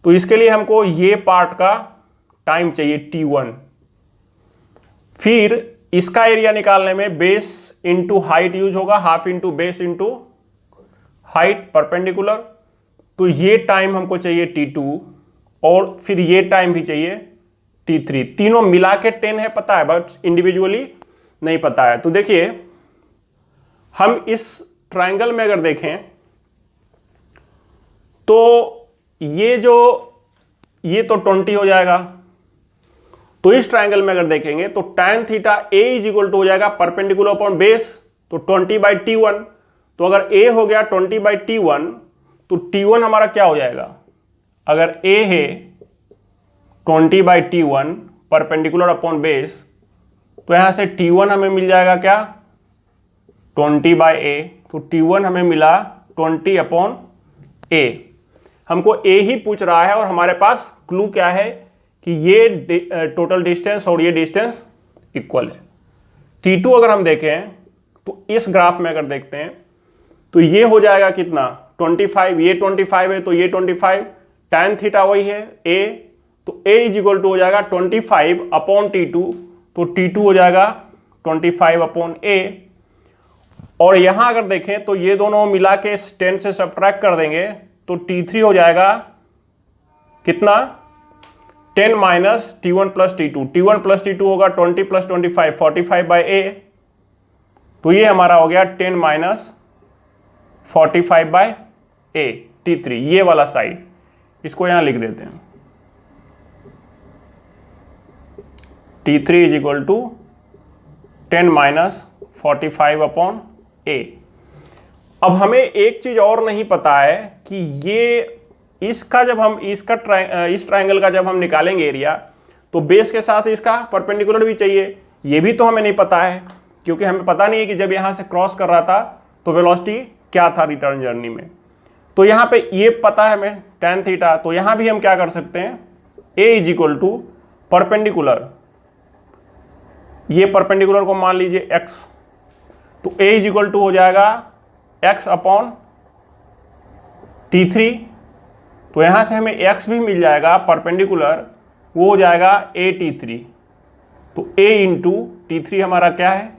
तो इसके लिए हमको ये पार्ट का टाइम चाहिए t1। फिर इसका एरिया निकालने में बेस इंटू हाइट यूज होगा, half into base into height perpendicular. तो ये टाइम हमको चाहिए t2 और फिर ये टाइम भी चाहिए t3। तीनों मिला के 10 है पता है, बट इंडिविजुअली नहीं पता है। तो देखिए हम इस ट्रायंगल में अगर देखें तो ये तो 20 हो जाएगा। तो इस ट्रायंगल में अगर देखेंगे तो tan theta a is equal to हो जाएगा परपेंडिकुलर अपॉन बेस, तो 20/t1। तो अगर a हो गया 20/t1 तो t1 हमारा क्या हो जाएगा, अगर a है 20/t1 परपेंडिकुलर अपॉन बेस, तो यहां से t1 हमें मिल जाएगा क्या 20/a। तो t1 हमें मिला 20/a। हमको a ही पूछ रहा है और हमारे पास क्लू क्या है कि ये टोटल डिस्टेंस और ये डिस्टेंस इक्वल है। t2 अगर हम देखें तो इस ग्राफ में अगर देखते हैं तो ये हो जाएगा कितना 25, ये 25 है तो ये 25, tan थीटा वही है a, तो a इज इक्वल टू हो जाएगा 25/t2। तो t2 हो जाएगा 25/a। और यहां अगर देखें तो ये दोनों मिला के 10 से सब्ट्रैक्ट कर देंगे तो t3 हो जाएगा कितना 10 minus t1 plus t2। t1 plus t2 होगा 20 प्लस 25 45/a। तो ये हमारा हो गया 10 माइनस 45/a t3, ये वाला साइड। इसको यहां लिख देते हैं t3 is equal to 10 minus 45/a। अब हमें एक चीज और नहीं पता है कि ये इसका जब हम इस ट्राइंगल का जब हम निकालेंगे एरिया, तो बेस के साथ इसका परपेंडिकुलर भी चाहिए। ये भी तो हमें नहीं पता है, क्योंकि हमें पता नहीं है कि जब यहाँ से क्रॉस कर रहा था तो वेलोसिटी क्या था रिटर्न जर्नी में। तो यहाँ पे ये पता है हमें tan थीटा, तो यहाँ भी हम क्या कर सकते हैं, a is equal to perpendicular, ये परपेंडिकुलर को मान लीजिए x, तो a इज इक्वल टू हो जाएगा x अपॉन T3। तो यहाँ से हमें x भी मिल जाएगा परपेंडिकुलर, वो हो जाएगा a T3। तो a इंटू T3 हमारा क्या है,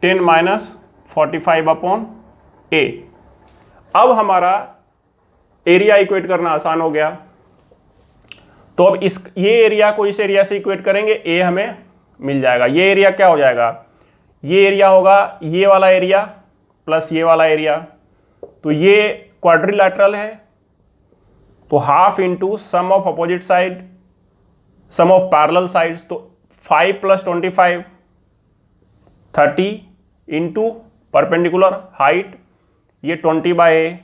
10 माइनस 45 अपॉन a। अब हमारा एरिया इक्वेट करना आसान हो गया। तो अब ये एरिया को इस एरिया से इक्वेट करेंगे, a हमें मिल जाएगा। ये एरिया क्या हो जाएगा, ये एरिया होगा ये वाला एरिया प्लस ये वाला एरिया। तो ये क्वाड्रिलैटरल है, तो half into sum of opposite side, sum of parallel sides. तो 5 प्लस 25 30 इंटू परपेंडिकुलर हाइट, ये 20/a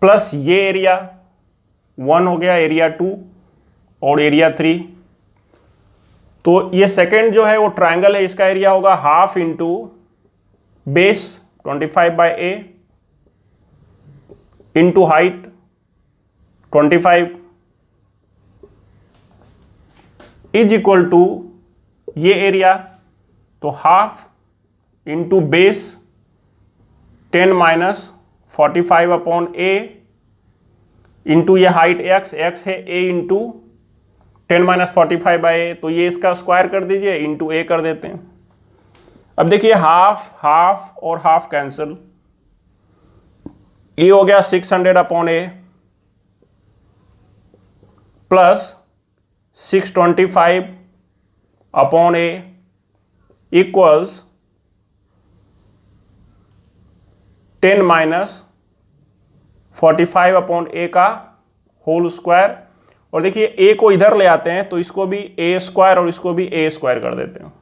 प्लस ये एरिया 1 हो गया, एरिया 2 और एरिया 3। तो ये सेकेंड जो है वो ट्राइंगल है, इसका एरिया होगा half into base 25/a into height 25 is equal to ये एरिया, तो half into base 10 minus 45 upon a into ये हाइट x है a इंटू 10 माइनस 45/a। तो ये इसका स्क्वायर कर दीजिए, इंटू a कर देते हैं। अब देखिए हाफ हाफ और हाफ कैंसिल, ये हो गया 600 upon a plus 625 upon a equals 10 minus 45 upon a का होल स्क्वायर। और देखिए a को इधर ले आते हैं, तो इसको भी a स्क्वायर और इसको भी a स्क्वायर कर देते हैं।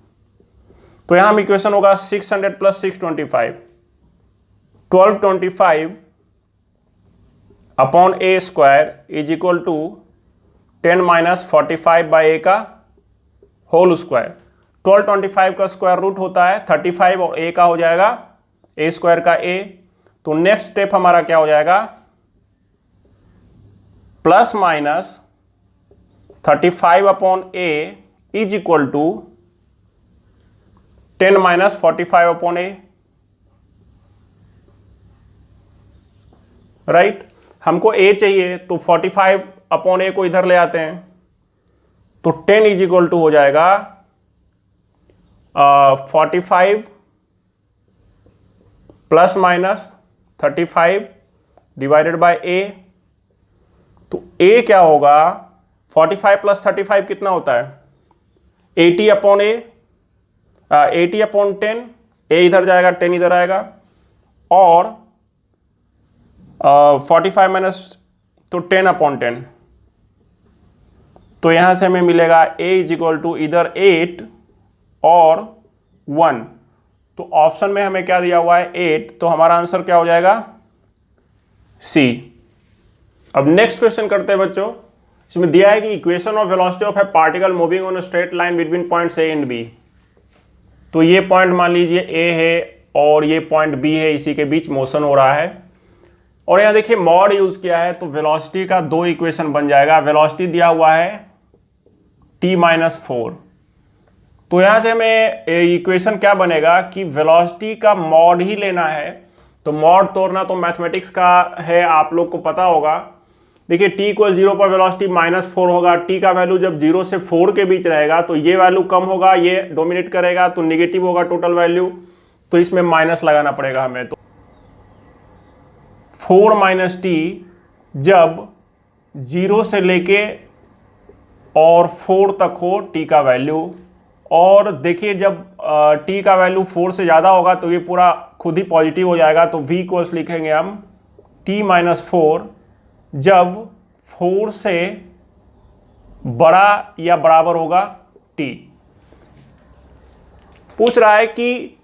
तो यहां इक्वेशन होगा 600 plus 625, 1225 upon a square is equal to 10 minus 45/a का होल स्क्वायर। 1225 का स्क्वायर रूट होता है 35 और a का हो जाएगा a स्क्वायर का a। तो नेक्स्ट स्टेप हमारा क्या हो जाएगा, plus minus 35 upon a is equal to 10 minus 45 upon a। Right, हमको a चाहिए, तो 45 अपॉन a को इधर ले आते हैं, तो 10 इज इक्वल टू हो जाएगा 45 plus minus 35 divided by a। तो a क्या होगा, 45 प्लस 35 कितना होता है, 80 अपॉन a, 80 अपॉन 10, a इधर जाएगा 10 इधर आएगा, और 45 माइनस तो 10 अपॉन 10। तो यहां से हमें मिलेगा a इज इक्वल टू इधर 8 और 1। तो ऑप्शन में हमें क्या दिया हुआ है 8, तो हमारा आंसर क्या हो जाएगा C। अब नेक्स्ट क्वेश्चन करते हैं बच्चों। इसमें दिया है कि equation of velocity of A particle moving on a straight line between points A and B। तो ये पॉइंट मान लीजिए A है और ये पॉइंट B है, इसी के बीच मोशन हो रहा है। और यहाँ देखिए मॉड यूज किया है, तो वेलोसिटी का दो इक्वेशन बन जाएगा। वेलोसिटी दिया हुआ है t-4। तो यहां से हमें इक्वेशन क्या बनेगा कि वेलोसिटी का मॉड ही लेना है। तो मॉड तोड़ना तो मैथमेटिक्स का है, आप लोग को पता होगा। देखिए t इक्वल 0 पर वेलोसिटी -4 होगा। t का वैल्यू जब 0 से 4 के बीच रहेगा तो ये वैल्यू कम होगा, ये डोमिनेट करेगा, तो निगेटिव होगा टोटल वैल्यू। तो इसमें माइनस लगाना पड़ेगा हमें। तो 4 माइनस t जब 0 से लेके और 4 तक हो t का वैल्यू, और देखिए जब t का वैल्यू 4 से ज़्यादा होगा तो ये पूरा खुद ही पॉजिटिव हो जाएगा। तो v इक्वल्स लिखेंगे हम t-4 जब 4 से बड़ा या बराबर होगा t। पूछ रहा है कि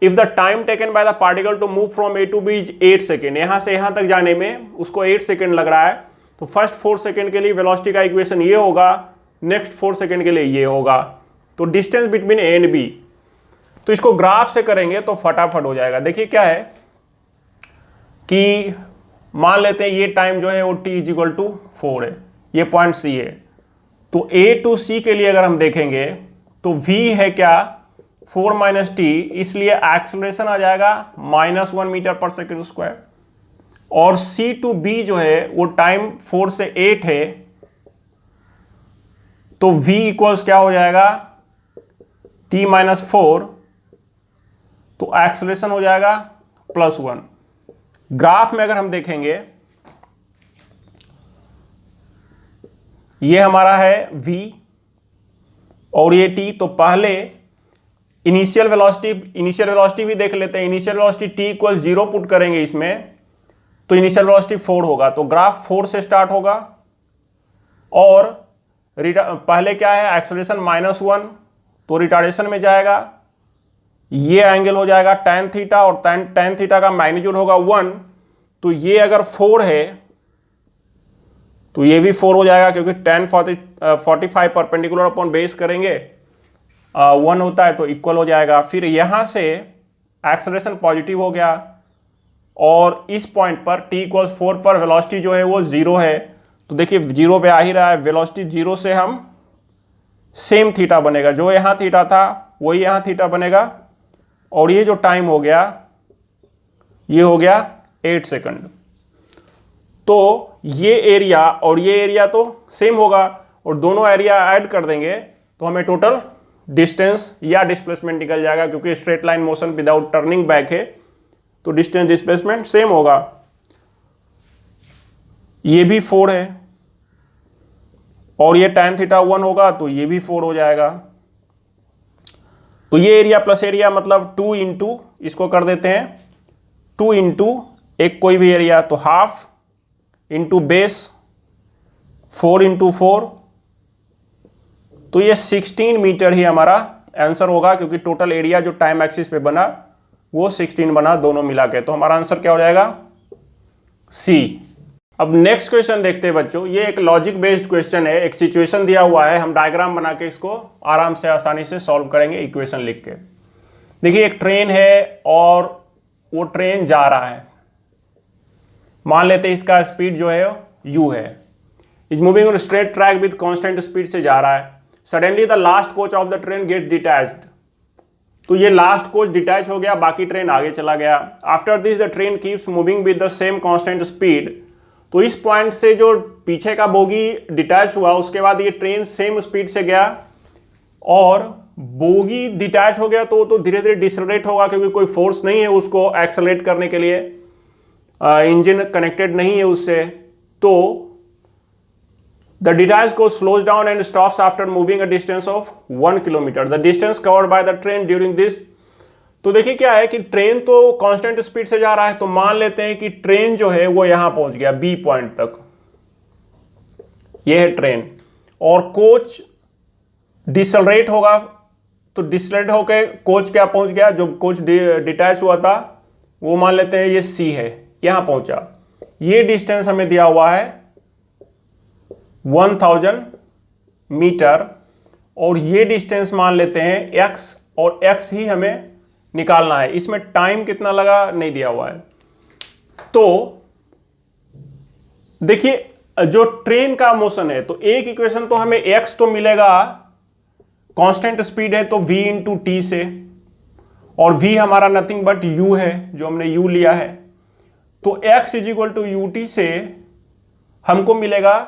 if the time taken by the particle to move from A to B is 8 second, यहां से यहां तक जाने में उसको 8 सेकेंड लग रहा है, तो फर्स्ट 4 सेकेंड के लिए वेलोसिटी का इक्वेशन ये होगा, नेक्स्ट 4 सेकेंड के लिए ये होगा। तो distance between A and B, तो इसको ग्राफ से करेंगे तो फटाफट हो जाएगा। देखिए क्या है कि मान लेते हैं ये टाइम जो है वो t इज इक्वल टू 4 है, ये पॉइंट C है, तो A टू C के लिए अगर हम देखेंगे तो V है क्या 4 माइनस टी, इसलिए एक्सेलरेशन आ जाएगा -1 मीटर पर सेकेंड स्क्वायर। और C टू B जो है वो टाइम 4 से 8 है, तो V इक्वल्स क्या हो जाएगा t माइनस 4, तो एक्सेलरेशन हो जाएगा +1। ग्राफ में अगर हम देखेंगे ये हमारा है v और ये t, तो पहले इनिशियल वेलोसिटी भी देख लेते हैं। Initial velocity t equal 0 put करेंगे इसमें, तो इनिशियल वेलोसिटी 4 होगा, तो ग्राफ 4 से स्टार्ट होगा। और पहले क्या है एक्सेलरेशन -1, तो रिटार्डेशन में जाएगा, ये एंगल हो जाएगा tan थीटा, और tan थीटा का मैग्नीट्यूड होगा 1, तो ये अगर 4 है तो ये भी 4 हो जाएगा, क्योंकि tan 45 परपेंडिकुलर अपॉन बेस करेंगे 1 होता है, तो इक्वल हो जाएगा। फिर यहां से एक्सेलरेशन पॉजिटिव हो गया, और इस पॉइंट पर t इक्वल्स 4 पर वेलोसिटी जो है वो 0 है, तो देखिए 0 पे आ ही रहा है, वेलोसिटी 0 से हम सेम थीटा बनेगा, जो यहां थीटा था वही यहां थीटा बनेगा, और ये जो टाइम हो गया ये हो गया 8 सेकंड। तो ये एरिया और ये एरिया तो सेम होगा, और दोनों एरिया ऐड कर देंगे तो हमें टोटल डिस्टेंस या डिस्प्लेसमेंट निकल जाएगा, क्योंकि straight line motion without turning back है, तो डिस्टेंस डिस्प्लेसमेंट सेम होगा। ये भी 4 है, और ये tan थीटा 1 होगा, तो ये भी 4 हो जाएगा। तो ये एरिया प्लस एरिया मतलब 2 इंटू, इसको कर देते हैं 2 इंटू एक कोई भी एरिया, तो हाफ इंटू बेस 4 इंटू 4, तो ये 16 मीटर ही हमारा आंसर होगा, क्योंकि टोटल एरिया जो टाइम एक्सिस पे बना वो 16 बना दोनों मिला के। तो हमारा आंसर क्या हो जाएगा सी। अब नेक्स्ट क्वेश्चन देखते हैं बच्चों, ये एक लॉजिक बेस्ड क्वेश्चन है, एक सिचुएशन दिया हुआ है, हम डायग्राम बना के इसको आराम से आसानी से सॉल्व करेंगे इक्वेशन लिख के। देखिए एक ट्रेन है और वो ट्रेन जा रहा है, मान लेते हैं इसका स्पीड जो है u है, is moving on straight track with constant speed से जा रहा है। Suddenly the last coach of the train get detached, तो ये लास्ट कोच डिटैच हो गया, बाकी ट्रेन आगे चला गया। After this the train keeps moving with the same constant speed, तो इस पॉइंट से जो पीछे का बोगी डिटैच हुआ उसके बाद ये ट्रेन सेम स्पीड से गया, और बोगी डिटैच हो गया तो धीरे धीरे डिसलरेट होगा, क्योंकि कोई फोर्स नहीं है उसको एक्सेलरेट करने के लिए, इंजन कनेक्टेड नहीं है उससे। तो द डिटैच को slows down and stops after moving a distance of 1 kilometre. The distance covered by the train during this, तो देखिए क्या है कि ट्रेन तो कांस्टेंट स्पीड से जा रहा है, तो मान लेते हैं कि ट्रेन जो है वो यहां पहुंच गया बी पॉइंट तक, ये है ट्रेन, और कोच डिसलरेट होगा, तो डिसलरेट होकर कोच क्या पहुंच गया, जो कोच डिटैच हुआ था वो मान लेते हैं ये सी है, यहां पहुंचा। ये डिस्टेंस हमें दिया हुआ है 1000 मीटर, और ये डिस्टेंस मान लेते हैं x, और x ही हमें निकालना है। इसमें टाइम कितना लगा नहीं दिया हुआ है। तो देखिए जो ट्रेन का मोशन है, तो एक इक्वेशन तो हमें x तो मिलेगा, कांस्टेंट स्पीड है तो v इंटू टी से, और v हमारा नथिंग बट u है जो हमने u लिया है, तो x is equal to U T से हमको मिलेगा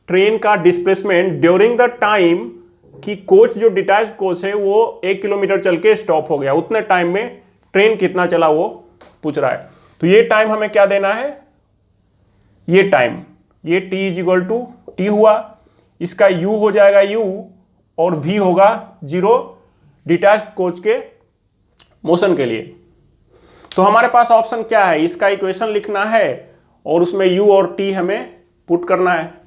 ट्रेन का डिस्प्लेसमेंट ड्यूरिंग द टाइम कि कोच जो डिटैच कोच है वो 1 किलोमीटर चल के स्टॉप हो गया, उतने टाइम में ट्रेन कितना चला वो पूछ रहा है। तो ये टाइम हमें क्या देना है, ये टाइम, ये t is equal to T हुआ, इसका u हो जाएगा u, और v होगा 0 डिटैच कोच के मोशन के लिए। तो हमारे पास ऑप्शन क्या है, इसका इक्वेशन लिखना है और उसमें u और t हमें पुट करना है।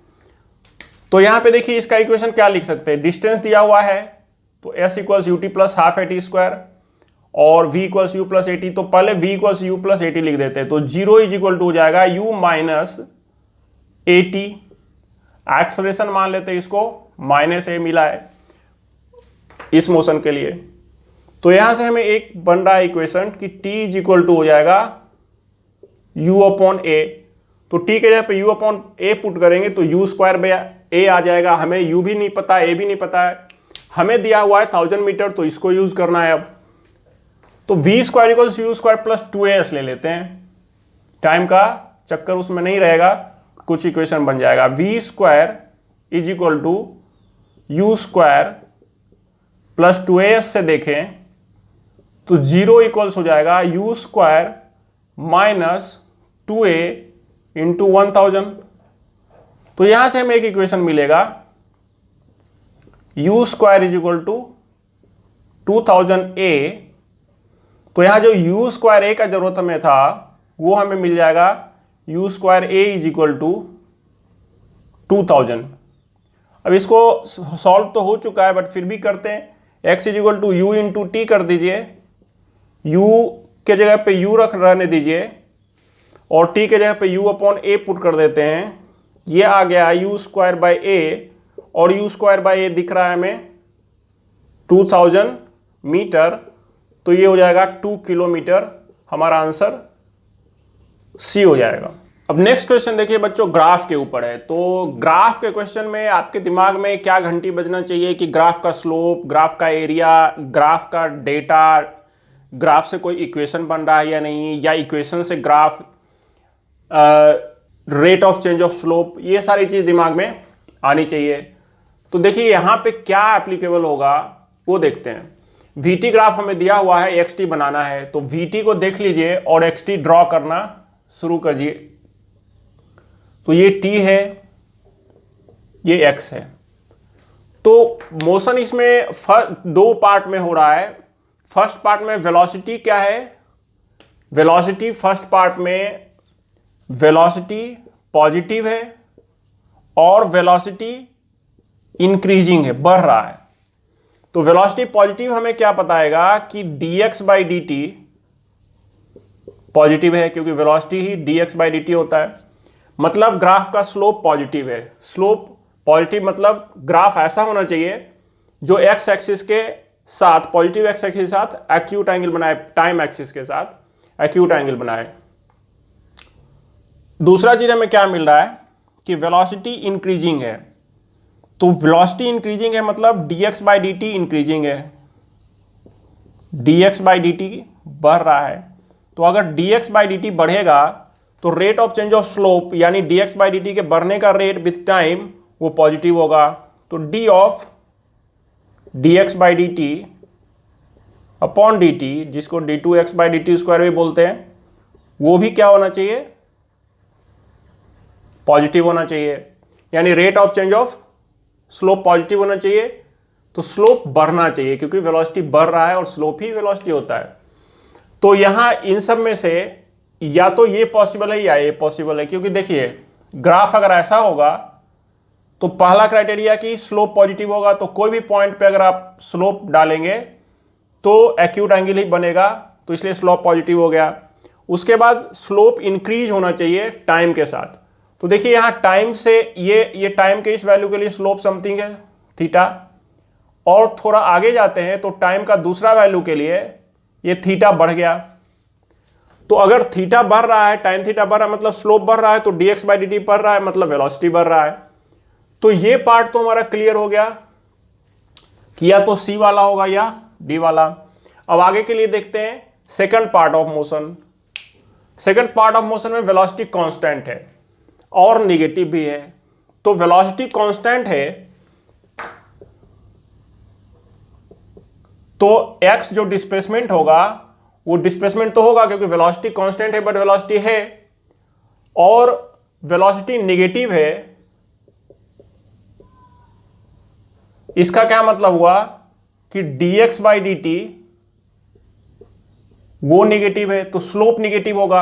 तो यहां पे देखिए इसका इक्वेशन क्या लिख सकते हैं, डिस्टेंस दिया हुआ है तो s equals U T plus half A T square, और v equals U plus A T, तो पहले v equals U plus A T लिख देते हैं। तो 0 इज इक्वल टू हो जाएगा u minus A T, acceleration मान लेते हैं इसको माइनस ए मिला है इस मोशन के लिए। तो यहां से हमें एक बन रहा है इक्वेशन कि t इज इक्वल टू हो जाएगा u अपॉन ए। तो t के जगह पे u अपॉन ए पुट करेंगे तो u स्क्वायर बाय ए आ जाएगा। हमें u भी नहीं पता, a भी नहीं पता है, हमें दिया हुआ है 1000 मीटर, तो इसको यूज करना है। अब तो v square equals U square plus 2as ले लेते हैं, टाइम का चक्कर उसमें नहीं रहेगा, कुछ इक्वेशन बन जाएगा। v square is equal to U square plus 2as से देखें तो 0 इक्वल्स हो जाएगा U square minus 2a into 1000। तो यहां से हमें एक इक्वेशन मिलेगा U square is equal to 2000a। तो यहां जो यू स्क्वायर ए का जरूरत हमें था वो हमें मिल जाएगा U square A is equal to 2000। अब इसको सॉल्व तो हो चुका है बट फिर भी करते हैं। x is equal to U into T कर दीजिए, u के जगह पे u रहने दीजिए और t के जगह पे u अपॉन ए पुट कर देते हैं। ये आ गया यू स्क्वायर बाई ए, और यू स्क्वायर बाई ए दिख रहा है हमें 2000 मीटर, तो ये हो जाएगा 2 किलोमीटर। हमारा आंसर सी हो जाएगा। अब नेक्स्ट क्वेश्चन देखिए बच्चों, ग्राफ के ऊपर है। तो ग्राफ के क्वेश्चन में आपके दिमाग में क्या घंटी बजना चाहिए कि ग्राफ का स्लोप, ग्राफ का एरिया, ग्राफ का डेटा, ग्राफ से कोई इक्वेशन बन रहा है या नहीं, या इक्वेशन से graph, rate of change of slope, ये सारी चीज दिमाग में आनी चाहिए। तो देखिए यहाँ पे क्या एप्लीकेबल होगा वो देखते हैं। VT ग्राफ हमें दिया हुआ है, XT बनाना है, तो VT को देख लीजिए और XT ड्रॉ करना शुरू करिए। तो ये T है, ये X है। तो मोशन इसमें दो पार्ट में हो रहा है। फर्स्ट पार्ट में वेलोसिटी क्या है, वेलोसिटी फर्स्ट पार्ट में वेलोसिटी पॉजिटिव है और वेलोसिटी इंक्रीजिंग है, बढ़ रहा है। तो वेलोसिटी पॉजिटिव हमें क्या बताएगा कि dx by D T positive है, क्योंकि velocity he dx by D T होता है। मतलब ग्राफ का स्लोप पॉजिटिव है। स्लोप पॉजिटिव मतलब ग्राफ ऐसा होना चाहिए जो एक्स एक्सिस के साथ, पॉजिटिव एक्स एक्सिस के साथ एक्यूट एंगल बनाए, टाइम एक्सिस के साथ एक्यूट एंगल बनाए। दूसरा चीज हमें क्या मिल रहा है कि वेलोसिटी इंक्रीजिंग है। तो वेलोसिटी इंक्रीजिंग है मतलब dx by D T increasing है, dx बाई डी टी बढ़ रहा है। तो अगर dx बाई डी टी बढ़ेगा तो rate of change of slope यानी dx बाई डी टी के बढ़ने का रेट विथ टाइम वो पॉजिटिव होगा। तो d of dx by D T upon D T, जिसको d2x by D T square भी बोलते हैं, वो भी क्या होना चाहिए, पॉजिटिव होना चाहिए। यानी rate of change of slope positive होना चाहिए, तो स्लोप बढ़ना चाहिए, क्योंकि वेलोसिटी बढ़ रहा है और स्लोप ही वेलोसिटी होता है। तो यहां इन सब में से या तो ये पॉसिबल है या ये पॉसिबल है, क्योंकि देखिए ग्राफ अगर ऐसा होगा तो पहला क्राइटेरिया कि स्लोप पॉजिटिव होगा, तो कोई भी पॉइंट पे अगर आप स्लोप डालेंगे तो एक्यूट एंगल ही बनेगा, तो इसलिए स्लोप पॉजिटिव हो गया। उसके बाद स्लोप इंक्रीज होना चाहिए टाइम के साथ। तो देखिए यहाँ टाइम से ये टाइम के इस वैल्यू के लिए स्लोप समथिंग है थीटा, और थोड़ा आगे जाते हैं तो टाइम का दूसरा वैल्यू के लिए ये थीटा बढ़ गया। तो अगर थीटा बढ़ रहा है, टाइम थीटा बढ़ रहा है मतलब स्लोप बढ़ रहा है, तो dx बाई डी टी बढ़ रहा है मतलब वेलोसिटी बढ़ रहा है। तो ये पार्ट तो हमारा क्लियर हो गया कि या तो C वाला होगा या D वाला। अब आगे के लिए देखते हैं second part of motion. Second part of motion में वेलोसिटी कांस्टेंट है और निगेटिव भी है। तो वेलोसिटी कांस्टेंट है तो x जो डिस्प्लेसमेंट होगा वो डिस्प्लेसमेंट तो होगा क्योंकि वेलोसिटी कांस्टेंट है, बट वेलोसिटी है, और वेलोसिटी निगेटिव है। इसका क्या मतलब हुआ कि dx बाई डी टी वो निगेटिव है, तो स्लोप निगेटिव होगा।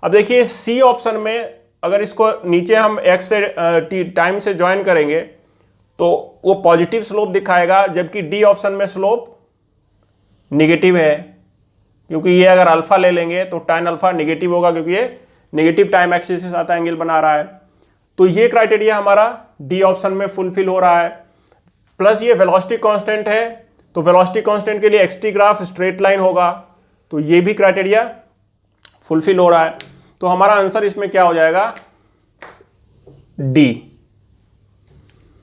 अब देखिए सी ऑप्शन में अगर इसको नीचे हम x से टाइम से ज्वाइन करेंगे तो वो पॉजिटिव स्लोप दिखाएगा, जबकि डी ऑप्शन में स्लोप निगेटिव है। क्योंकि ये अगर अल्फा ले लेंगे तो tan अल्फा नेगेटिव होगा, क्योंकि ये नेगेटिव टाइम एक्सिस के साथ एंगल बना रहा है। तो ये क्राइटेरिया हमारा डी ऑप्शन में फुलफिल हो रहा है। प्लस ये वेलोसिटी कांस्टेंट है, तो वेलोसिटी कांस्टेंट के लिए एक्सटी ग्राफ स्ट्रेट लाइन होगा, तो ये भी क्राइटेरिया फुलफिल हो रहा है। तो हमारा आंसर इसमें क्या हो जाएगा, डी।